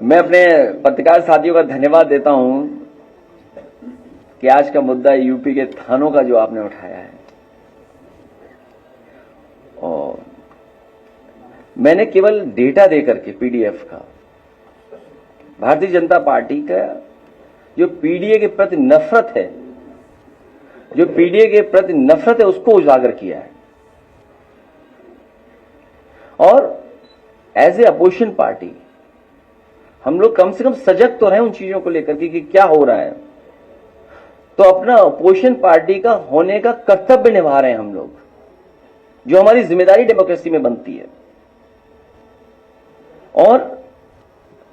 मैं अपने पत्रकार साथियों का धन्यवाद देता हूं कि आज का मुद्दा यूपी के थानों का जो आपने उठाया है, और मैंने केवल डेटा देकर के पीडीएफ का भारतीय जनता पार्टी का जो पीडीए के प्रति नफरत है, उसको उजागर किया है। और एज ए अपोजिशन पार्टी हम लोग कम से कम सजग तो रहे उन चीजों को लेकर के कि क्या हो रहा है, तो अपना अपोजिशन पार्टी का होने का कर्तव्य निभा रहे हैं हम लोग, जो हमारी जिम्मेदारी डेमोक्रेसी में बनती है। और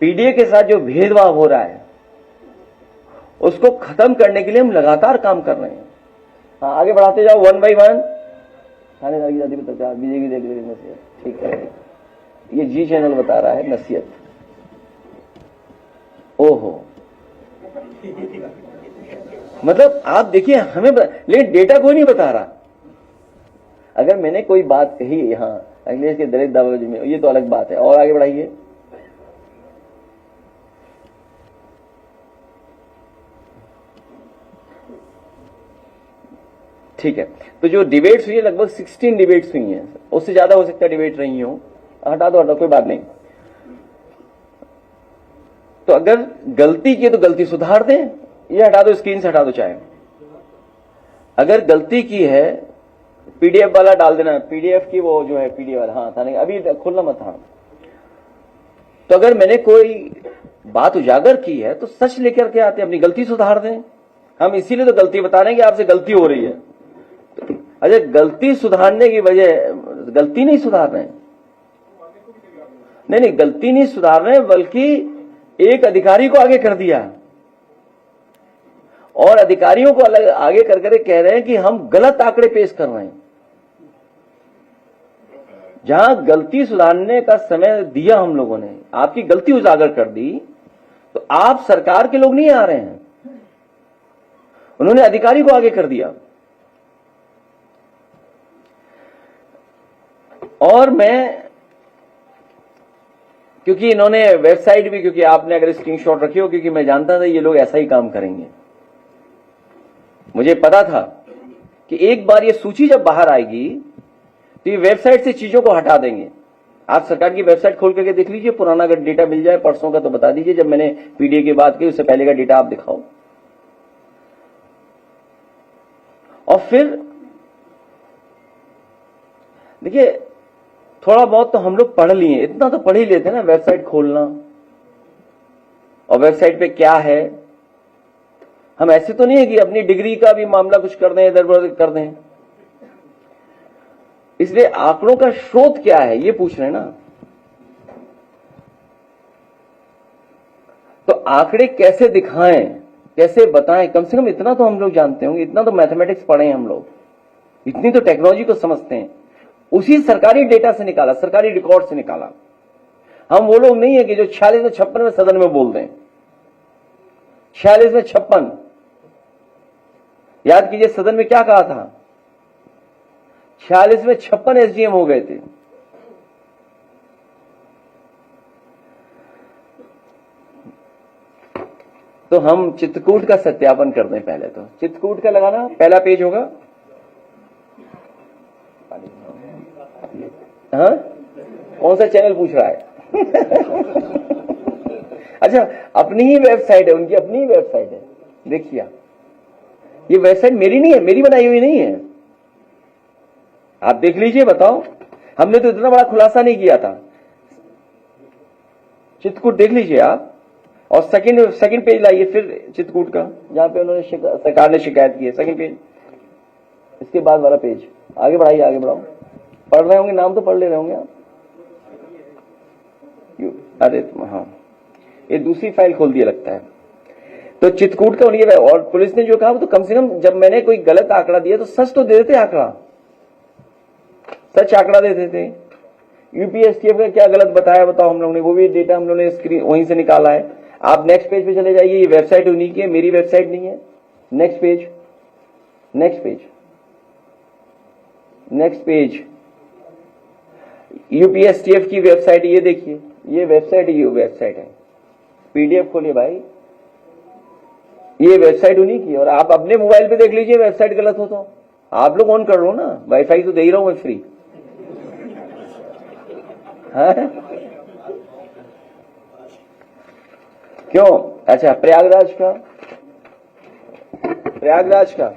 पीडीए के साथ जो भेदभाव हो रहा है उसको खत्म करने के लिए हम लगातार काम कर रहे हैं। हाँ, आगे बढ़ाते जाओ, वन बाई वन। थानेदार की जाति पर प्रचार, बीजेपी देख नसीहत, ठीक है, ये जी चैनल बता रहा है नसीहत। ओहो, मतलब आप देखिए, हमें लेकिन डेटा कोई नहीं बता रहा। अगर मैंने कोई बात कही यहां अखिलेश के दलित दावाबाजी में, ये तो अलग बात है। और आगे बढ़ाइए। ठीक है, तो जो डिबेट्स हुई है, लगभग 16 डिबेट्स हुई हैं, उससे ज्यादा हो सकता है डिबेट रही हो। हटा दो, कोई बात नहीं। तो अगर गलती की तो गलती सुधार दें, ये हटा दो, स्क्रीन से हटा दो चाहे। अगर गलती की है, पीडीएफ वाला डाल देना, पीडीएफ की वो जो है पीडीएफ वाला, हाँ थाने अभी खुलना मत। हाँ, तो अगर मैंने कोई बात उजागर की है तो सच लेकर के आते, अपनी गलती सुधार दें। हम इसीलिए तो गलती बता रहे हैं कि आपसे गलती हो रही है। अच्छा, गलती सुधारने की वजह, गलती नहीं सुधार रहे हैं, नहीं, गलती नहीं सुधार रहे हैं, बल्कि एक अधिकारी को आगे कर दिया और अधिकारियों को अलग आगे कर करके कह रहे हैं कि हम गलत आंकड़े पेश कर रहे हैं। जहां गलती सुधारने का समय दिया हम लोगों ने, आपकी गलती उजागर कर दी, तो आप सरकार के लोग नहीं आ रहे हैं, उन्होंने अधिकारी को आगे कर दिया। और मैं, क्योंकि इन्होंने वेबसाइट भी, क्योंकि आपने अगर स्क्रीनशॉट रखी हो, क्योंकि मैं जानता था ये लोग ऐसा ही काम करेंगे, मुझे पता था कि एक बार ये सूची जब बाहर आएगी तो ये वेबसाइट से चीजों को हटा देंगे। आप सरकार की वेबसाइट खोल करके देख लीजिए, पुराना अगर डेटा मिल जाए परसों का तो बता दीजिए, जब मैंने पीडीए की बात की उससे पहले का डेटा आप दिखाओ। और फिर देखिए, थोड़ा बहुत तो हम लोग पढ़ लिए, इतना तो पढ़ ही लेते ना, वेबसाइट खोलना और वेबसाइट पे क्या है। हम ऐसे तो नहीं है कि अपनी डिग्री का भी मामला कुछ कर दें, इधर उधर कर दें। इसलिए आंकड़ों का स्रोत क्या है ये पूछ रहे हैं ना। तो आंकड़े कैसे दिखाएं, कैसे बताएं, कम से कम इतना तो हम लोग जानते होंगे, इतना तो मैथमेटिक्स पढ़े हैं हम लोग, इतनी तो टेक्नोलॉजी को समझते हैं। उसी सरकारी डेटा से निकाला, सरकारी रिकॉर्ड से निकाला। हम वो लोग नहीं है कि जो 46 में 56 में सदन में बोल दें। 46 में 56, याद कीजिए सदन में क्या कहा था, 46 में 56 एसडीएम हो गए थे। तो हम चित्रकूट का सत्यापन कर दें पहले। तो चित्रकूट का लगाना, पहला पेज होगा। हाँ, कौन सा चैनल पूछ रहा है? अच्छा, अपनी ही वेबसाइट है, उनकी अपनी ही वेबसाइट है, देखिए। ये वेबसाइट मेरी नहीं है, मेरी बनाई हुई नहीं है, आप देख लीजिए, बताओ। हमने तो इतना बड़ा खुलासा नहीं किया था। चित्रकूट देख लीजिए आप, और सेकंड पेज लाइए फिर चित्रकूट का, जहां पे उन्होंने सरकार ने शिकायत की है। सेकंड पेज, इसके बाद वाला पेज, आगे बढ़ाइए, आगे बढ़ाओ। पढ़ रहे होंगे, नाम तो पढ़ ले रहे होंगे आप। अरे हाँ, ये दूसरी फाइल खोल दिया लगता है। तो चित्रकूट का उन्हीं, और पुलिस ने जो कहा वो तो कम से कम, जब मैंने कोई गलत आंकड़ा दिया तो सच तो दे देते, आंकड़ा सच आंकड़ा दे देते। यूपीएसटीएफ का क्या गलत बताया बताओ हम लोगों ने, वो भी डेटा हम लोगों ने स्क्रीन वहीं से निकाला है। आप नेक्स्ट पेज पे चले जाइए, ये वेबसाइट उन्हीं की है, मेरी वेबसाइट नहीं है। Next page, next page, next page, UPSTF की वेबसाइट, ये देखिए, ये वेबसाइट है। पीडीएफ खोलिए भाई, ये वेबसाइट उन्हीं की, और आप अपने मोबाइल पे देख लीजिए, वेबसाइट गलत हो तो आप लोग ऑन कर लो ना, वाईफाई तो दे ही रहा हूं मैं फ्री है? क्यों? अच्छा, प्रयागराज का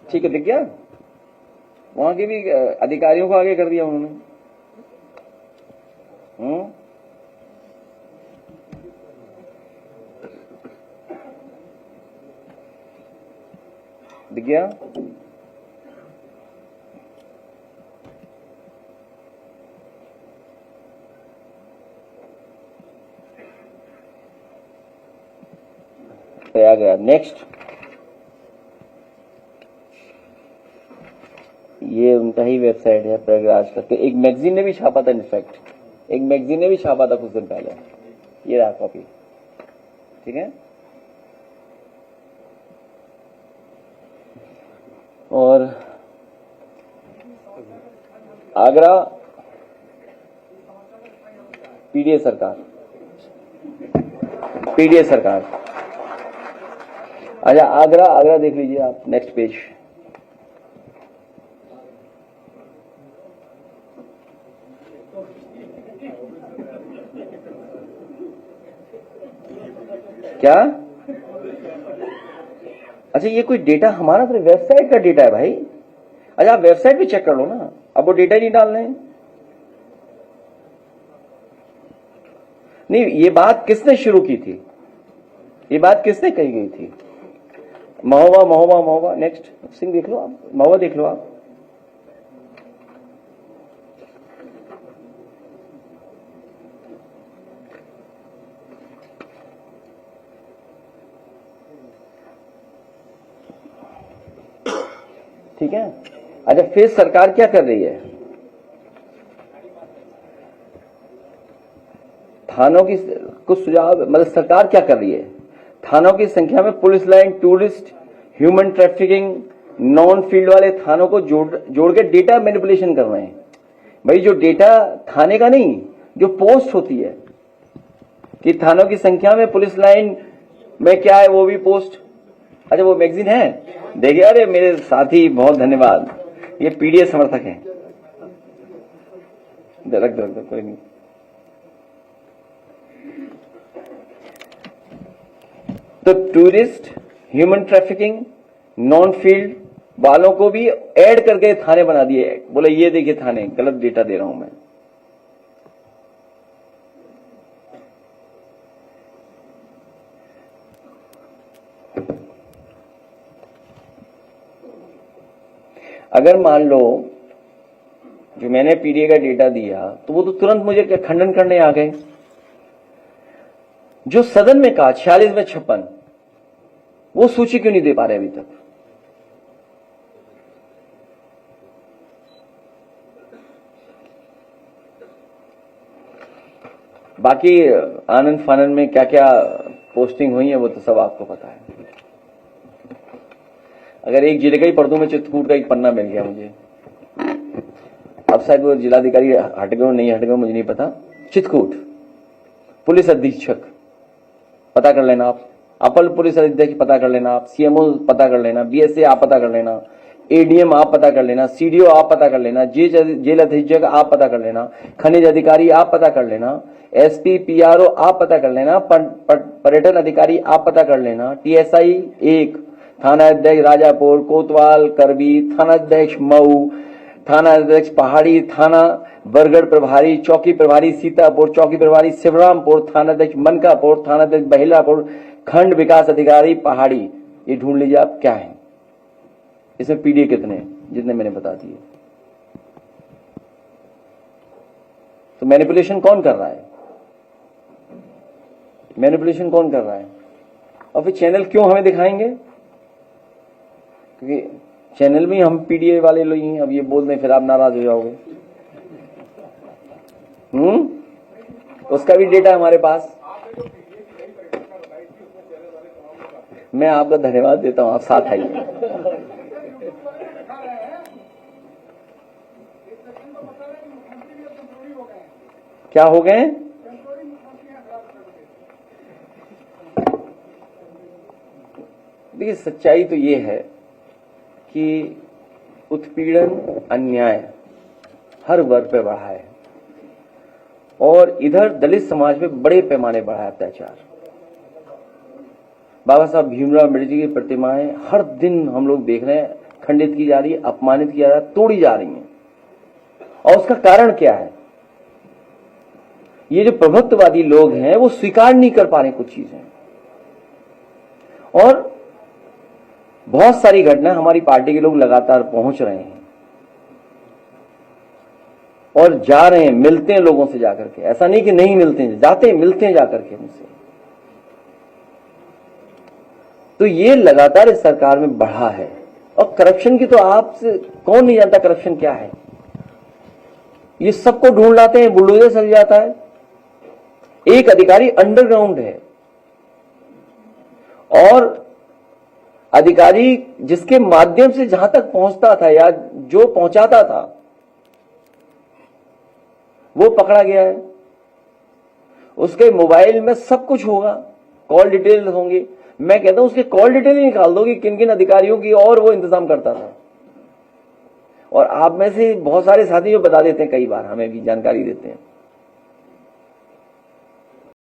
ठीक है, दिख गया, वहां के भी अधिकारियों को आगे कर दिया उन्होंने। दिख गया? प्रयागराज नेक्स्ट, ये उनका ही वेबसाइट है प्रयागराज का। तो एक मैगजीन ने भी छापा था, इनफैक्ट एक मैगजीन ने भी छापा था कुछ दिन पहले, ये रहा कॉपी, ठीक है। और आगरा पीडीए सरकार, अच्छा आगरा देख लीजिए आप, नेक्स्ट पेज। क्या? अच्छा, ये कोई डेटा हमारा तो वेबसाइट का डेटा है भाई। अच्छा, आप वेबसाइट भी चेक कर लो ना, अब वो डेटा नहीं डाल रहे हैं। नहीं, ये बात किसने शुरू की थी, ये बात किसने कही गई थी? महोबा नेक्स्ट सिंह देख लो आप, महोबा देख लो आप। ठीक है। अच्छा, फिर सरकार क्या कर रही है? थानों की कुछ सुझाव, मतलब सरकार क्या कर रही है? थानों की संख्या में police line, tourist, human trafficking, non field वाले थानों को जोड़ के डेटा मैनिपुलेशन कर रहे हैं। भाई, जो डेटा थाने का नहीं, जो पोस्ट होती है कि थानों की संख्या में पुलिस लाइन में क्या है, वो भी पोस्ट। अच्छा, वो मैगजीन है, देखिए। अरे मेरे साथी, बहुत धन्यवाद, ये पीडीए समर्थक है। रख दो, कोई नहीं। तो tourist, human trafficking, non field वालों को भी ऐड करके थाने बना दिए। बोले ये देखिए थाने, गलत डेटा दे रहा हूं मैं। अगर मान लो जो मैंने पीडीए का डेटा दिया, तो वो तो तुरंत मुझे खंडन करने आ गए। जो सदन में कहा 46 में 56, वो सूची क्यों नहीं दे पा रहे अभी तक? बाकी आनंद फानन में क्या क्या पोस्टिंग हुई है वो तो सब आपको पता है। अगर एक जिले का ही पढ़ दूं मैं, चित्रकूट का एक पन्ना मिल गया मुझे। अब शायद वो जिलाधिकारी हट गए, नहीं हट गए, मुझे नहीं पता। चित्रकूट पुलिस अधीक्षक पता कर लेना आप, अपर पुलिस अधीक्षक पता कर लेना आप, सीएमओ पता कर लेना, बीएसए आप पता कर लेना, एडीएम आप पता कर लेना, सीडीओ आप पता कर लेना, जेल अधीक्षक आप पता कर लेना, खनिज अधिकारी आप पता कर लेना, एसपी पीआरओ आप पता कर लेना, पर्यटन अधिकारी आप पता कर लेना, टीएसआई 1, थाना अध्यक्ष राजापुर, कोतवाल करबी, थाना अध्यक्ष मऊ, थाना अध्यक्ष पहाड़ी, थाना बरगढ़ प्रभारी, चौकी प्रभारी सीतापुर, चौकी प्रभारी शिवरामपुर, थाना अध्यक्ष मनकापुर, थाना अध्यक्ष बहिलापुर, खंड विकास अधिकारी पहाड़ी। ये ढूंढ लीजिए आप क्या है इसमें। पीडीए कितने, जितने मैंने बता दिए। तो मैनिपुलेशन कौन कर रहा है? मैनिपुलेशन कौन कर रहा है? और फिर चैनल क्यों हमें दिखाएंगे? क्योंकि चैनल में हम पीडीए वाले लोग ही। अब ये बोल दें फिर आप नाराज हो जाओगे। उसका भी डेटा हमारे पास। मैं आपका धन्यवाद देता हूं, आप साथ आइए। क्या हो गए? देखिए सच्चाई तो ये है कि उत्पीड़न, अन्याय हर वर्ग पे बढ़ा है और इधर दलित समाज पे बड़े पैमाने बढ़ा है अत्याचार। बाबा साहब भीमराव अम्बेडकर की प्रतिमाएं हर दिन हम लोग देख रहे हैं खंडित की जा रही है, अपमानित की जा रही है, तोड़ी जा रही हैं। और उसका कारण क्या है? ये जो प्रभुत्ववादी लोग हैं वो स्वीकार नहीं कर पा रहे कुछ चीजें, और बहुत सारी घटना हमारी पार्टी के लोग लगातार पहुंच रहे हैं और जा रहे हैं, मिलते हैं लोगों से जाकर के। ऐसा नहीं कि नहीं मिलते हैं, जाते हैं, मिलते हैं जाकर के उनसे। तो ये लगातार इस सरकार में बढ़ा है। और करप्शन की तो आपसे कौन नहीं जानता करप्शन क्या है? ये सबको ढूंढ लाते हैं, बुलडोजर चल जाता है। एक अधिकारी अंडरग्राउंड है और अधिकारी जिसके माध्यम से जहां तक पहुंचता था या जो पहुंचाता था वो पकड़ा गया है। उसके मोबाइल में सब कुछ होगा, कॉल डिटेल होंगे। मैं कहता हूं उसके कॉल डिटेल ही निकाल दो कि किन किन अधिकारियों की और वो इंतजाम करता था। और आप में से बहुत सारे साथी जो बता देते हैं, कई बार हमें भी जानकारी देते हैं।